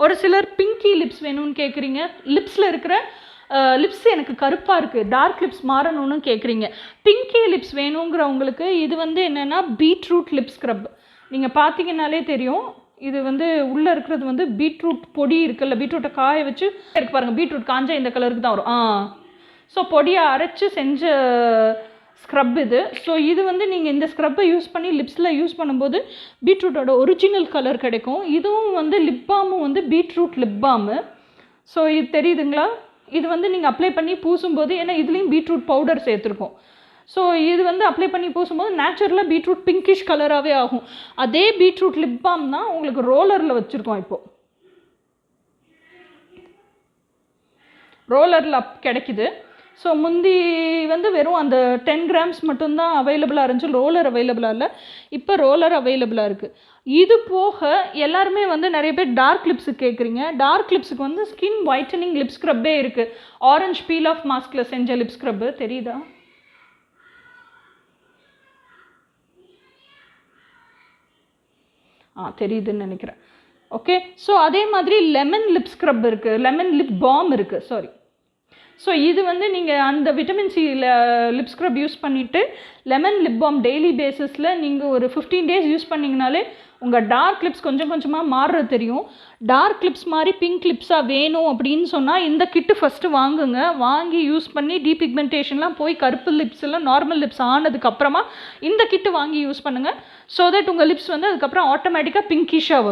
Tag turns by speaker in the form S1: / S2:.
S1: ஒரு சிலர் பிங்கி லிப்ஸ் வேணும்னு கேட்குறீங்க. லிப்ஸில் இருக்கிற லிப்ஸ் எனக்கு கருப்பாக இருக்குது, டார்க் லிப்ஸ் மாறணும்னு கேட்குறீங்க. பிங்கி லிப்ஸ் வேணுங்கிறவங்களுக்கு இது வந்து என்னென்னா பீட்ரூட் லிப் ஸ்க்ரப். நீங்கள் பார்த்தீங்கன்னாலே தெரியும், இது வந்து உள்ளே இருக்கிறது வந்து பீட்ரூட் பொடி இருக்குல்ல, பீட்ரூட்டை காய வச்சு இருக்கு பாருங்கள், பீட்ரூட் காஞ்சா இந்த கலருக்கு தான் வரும். ஸோ பொடியை அரைச்சி செஞ்ச ஸ்க்ரப் இது. ஸோ இது வந்து நீங்கள் இந்த ஸ்க்ரப்பை யூஸ் பண்ணி லிப்ஸில் யூஸ் பண்ணும்போது பீட்ரூட்டோட ஒரிஜினல் கலர் கிடைக்கும். இதுவும் வந்து லிப் பாமும் வந்து பீட்ரூட் லிப் பாமு. ஸோ இது தெரியுதுங்களா? இது வந்து நீங்கள் அப்ளை பண்ணி பூசும்போது, ஏன்னா இதுலேயும் பீட்ரூட் பவுடர் சேர்த்துருக்கோம். ஸோ இது வந்து அப்ளை பண்ணி பூசும்போது நேச்சுரலாக பீட்ரூட் பிங்கிஷ் கலராகவே ஆகும். அதே பீட்ரூட் லிப் பாம் தான் உங்களுக்கு ரோலரில் வச்சுருக்கோம். இப்போது ரோலரில் கிடைக்குது. ஸோ முந்தி வந்து வெறும் அந்த 10 grams மட்டும்தான் அவைலபிளாக இருந்துச்சு, ரோலர் அவைலபிளாக இல்லை. இப்போ ரோலர் அவைலபிளாக இருக்குது. இது போக எல்லாருமே வந்து நிறைய பேர் டார்க் லிப்ஸுக்கு கேட்குறீங்க. டார்க் லிப்ஸுக்கு வந்து ஸ்கின் ஒயிட்டனிங் லிப் ஸ்க்ரப்பே இருக்குது. ஆரஞ்ச் பீல் ஆஃப் மாஸ்கில் செஞ்ச லிப் ஸ்க்ரப்பு தெரியுதா? தெரியுதுன்னு நினைக்கிறேன். ஓகே. ஸோ அதே மாதிரி லெமன் லிப் ஸ்க்ரப் இருக்குது, லெமன் லிப் பாம் இருக்குது, சாரி. ஸோ இது வந்து நீங்கள் அந்த vitamin C lip scrub use பண்ணிவிட்டு லெமன் லிப் பாம் டெய்லி பேஸிஸில் நீங்கள் ஒரு 15 days யூஸ் பண்ணிங்கனாலே உங்கள் டார்க் லிப்ஸ் கொஞ்சம் கொஞ்சமாக மாறுறது தெரியும். டார்க் லிப்ஸ் மாதிரி பிங்க் லிப்ஸாக வேணும் அப்படின்னு சொன்னால் இந்த கிட்டு ஃபஸ்ட்டு வாங்குங்க. வாங்கி யூஸ் பண்ணி டீபிக்மெண்டேஷன்லாம் போய் கருப்பு லிப்ஸ் எல்லாம் நார்மல் லிப்ஸ் ஆனதுக்கப்புறமா இந்த கிட்டு வாங்கி யூஸ் பண்ணுங்கள். ஸோ தட் உங்கள் லிப்ஸ் வந்து அதுக்கப்புறம் ஆட்டோமேட்டிக்காக பிங்கிஷாக வரும்.